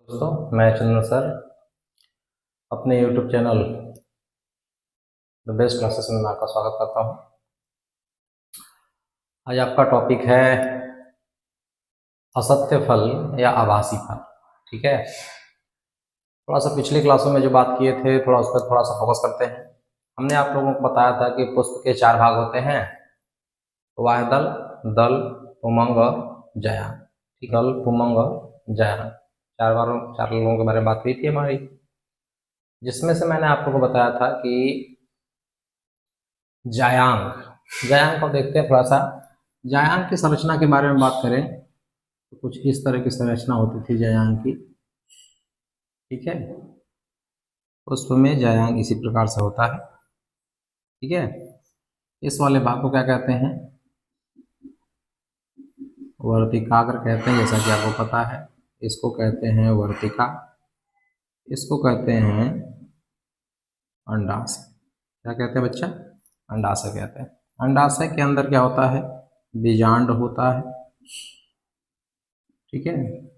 दोस्तों, मैं चंदन सर अपने YouTube channel the best classes में आपका स्वागत करता हूं। आज आपका टॉपिक है असत्य फल या आभासी फल। ठीक है, थोड़ा सा पिछली क्लासों में जो बात किए थे थोड़ा उस पर थोड़ा सा फोकस करते हैं। हमने आप लोगों को बताया था कि पुष्प के 4 भाग होते हैं, वाह्यदल, दल, पुमंग और जायान। ठीक, दल, पुमंग और जायान, 4 लोगों के बारे में बात हुई थी हमारी, जिसमें से मैंने आप लोगों को बताया था कि जायांग को देखते हैं थोड़ा सा। जायांग की संरचना के बारे में बात करें तो कुछ इस तरह की संरचना होती थी जायांग की। ठीक है, पुष्प में जायांग इसी प्रकार से होता है। ठीक है, इस वाले भाग को क्या कहते हैं? वर्तिकाग्र कहते हैं, जैसा कि आपको पता है। इसको कहते हैं वर्तिका, इसको कहते हैं अंडाशय। क्या कहते हैं बच्चा? अंडाशय कहते हैं। अंडाशय के अंदर क्या होता है? बीजांड होता है। ठीक है,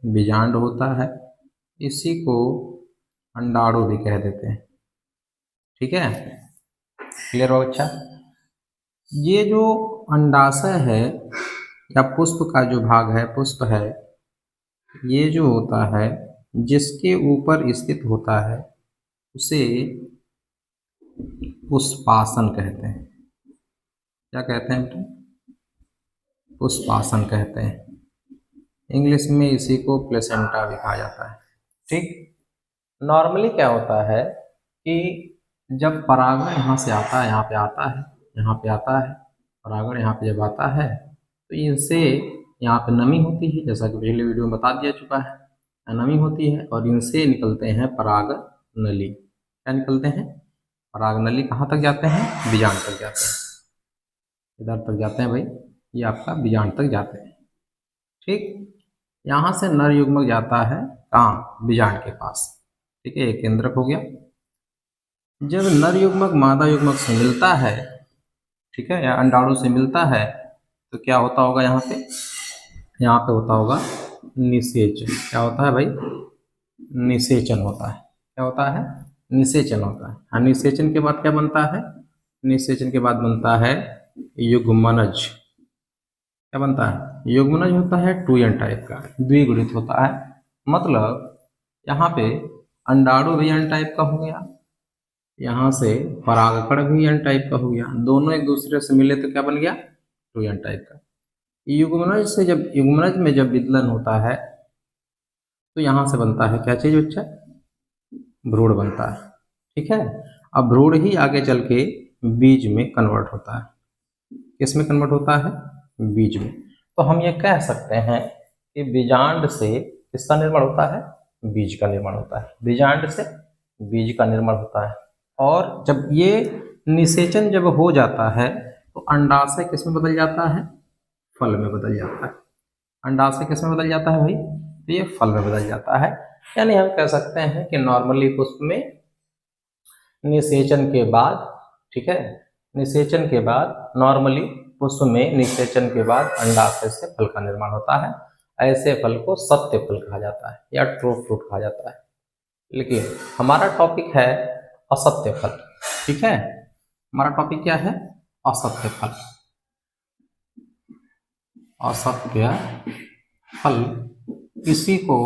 बीजांड होता है, इसी को अंडाणु भी कह देते हैं। ठीक है, क्लियर हो बच्चा? ये जो अंडाशय है या पुष्प का जो भाग है, पुष्प है, ये जो होता है जिसके ऊपर स्थित होता है उसे पुष्पासन कहते हैं। क्या कहते हैं बेटा? पुष्पासन कहते हैं। इंग्लिश में इसी को प्लेसेंटा भी कहा जाता है। ठीक, नॉर्मली क्या होता है कि जब परागण यहाँ से आता है, यहाँ पे आता है, यहाँ पे आता है, परागण यहाँ पे जब आता है तो इनसे यहाँ पे नमी होती है, जैसा कि पिछले वीडियो में बता दिया चुका है, नमी होती है और इनसे निकलते हैं पराग नली। क्या निकलते हैं? पराग नली। कहाँ तक जाते हैं? बीजांड तक जाते हैं। इधर तक जाते हैं भाई, ये आपका बीजांड तक जाते हैं। ठीक, यहाँ से नर युग्मक जाता है कहाँ? बीजांड के पास। ठीक है, एक केंद्रक हो गया। जब नर युग्मक मादा युग्मक से मिलता है, ठीक है, या अंडाणु से मिलता है, तो क्या होता होगा यहाँ पे? यहाँ पे होता होगा निषेचन। क्या होता है भाई? निषेचन होता है। क्या होता है? निषेचन होता है। हाँ, निषेचन के बाद क्या बनता है? निषेचन के बाद बनता है युग्मनज। क्या बनता है? युग्मनज होता है 2n टाइप का, द्विगुणित होता है। मतलब यहाँ पे अंडाणु भी n टाइप का हो गया, यहाँ से परागकण भी n टाइप का हो गया, दोनों एक दूसरे से मिले तो क्या बन गया? 2n टाइप का। युग्मनज से जब युग्मनज में जब विदलन होता है तो यहाँ से बनता है क्या चीज बच्चा? भ्रूण बनता है। ठीक है, अब भ्रूण ही आगे चल के बीज में कन्वर्ट होता है। किस में कन्वर्ट होता है? बीज में। तो हम ये कह सकते हैं कि बीजांड से किसका निर्माण होता है? बीज का निर्माण होता है। बीजांड से बीज का निर्माण होता है। और जब ये निषेचन जब हो जाता है तो अंडाशय किस में बदल जाता है? फल में बदल जाता है। अंडाशय किस में बदल जाता है भाई? तो ये फल में बदल जाता है। यानी हम कह सकते हैं कि नॉर्मली पुष्प में निषेचन के बाद, ठीक है, निषेचन के बाद नॉर्मली पुष्प में निषेचन के बाद अंडाशय से फल का निर्माण होता है। ऐसे फल को सत्य फल कहा जाता है या ट्रू फ्रूट कहा जाता है। लेकिन हमारा टॉपिक है असत्य फल। ठीक है, हमारा टॉपिक क्या है? असत्य फल। असत्य फल, इसी को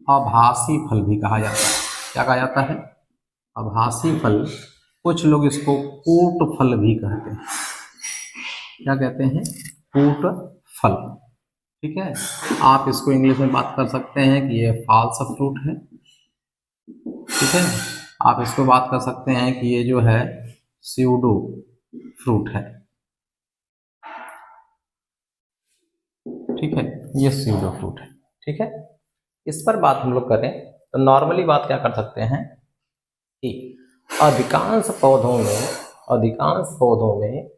आभासी फल भी कहा जाता है। क्या कहा जाता है? आभासी फल। कुछ लोग इसको कूट फल भी कहते हैं। क्या कहते हैं? कूट फल। ठीक है, आप इसको इंग्लिश में बात कर सकते हैं कि ये फॉल्स फ्रूट है। ठीक है, आप इसको बात कर सकते हैं कि ये जो है स्यूडो फ्रूट है। ठीक है, ये स्यूडो फ्रूट है। ठीक है, इस पर बात हम लोग करें तो नॉर्मली बात क्या कर सकते हैं कि अधिकांश पौधों में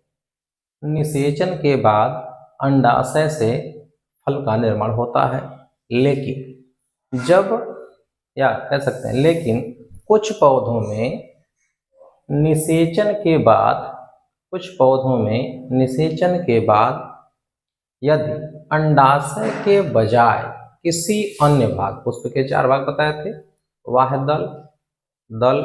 निषेचन के बाद अंडाशय से फल का निर्माण होता है। लेकिन जब, या कह सकते हैं लेकिन कुछ पौधों में निषेचन के बाद यदि अंडाशय के बजाय किसी अन्य भाग, पुष्प के 4 भाग बताए थे, वाह्यदल, दल,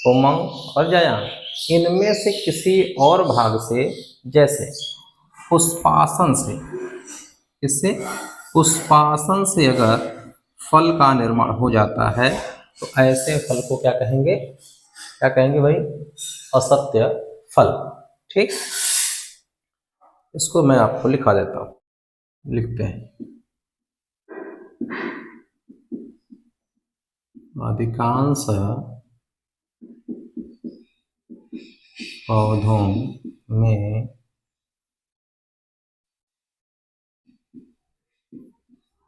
उमंग और जायान, इनमें से किसी और भाग से, जैसे पुष्पासन से, इससे पुष्पासन से अगर फल का निर्माण हो जाता है तो ऐसे फल को क्या कहेंगे, क्या कहेंगे भाई, असत्य फल। ठीक, इसको मैं आपको लिखा देता हूँ, लिखते हैं। अधिकांश पौधों में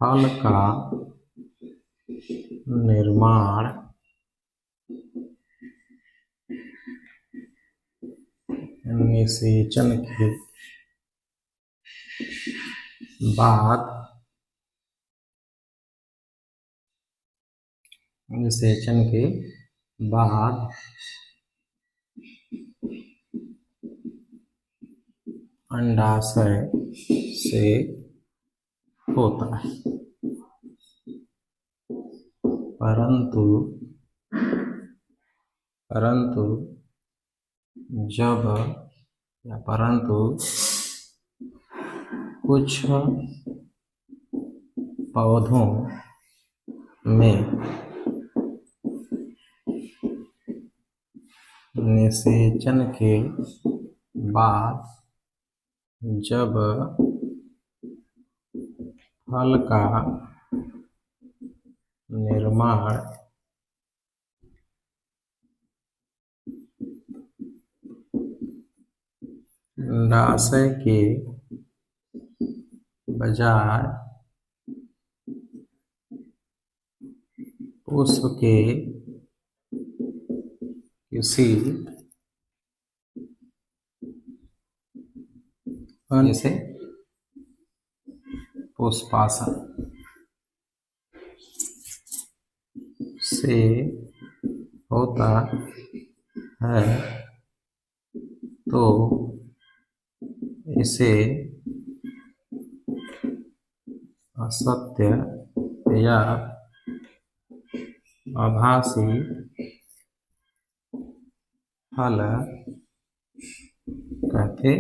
फल का निर्माण निषेचन के बाद अंडाशय से होता है, परंतु कुछ पौधों में निषेचन के बाद जब फल का निर्माण अंडाशय के बजाय पुष्प के किसी अन्य से, पुष्पासन से होता है तो इसे असत्य या आभासी फल कहते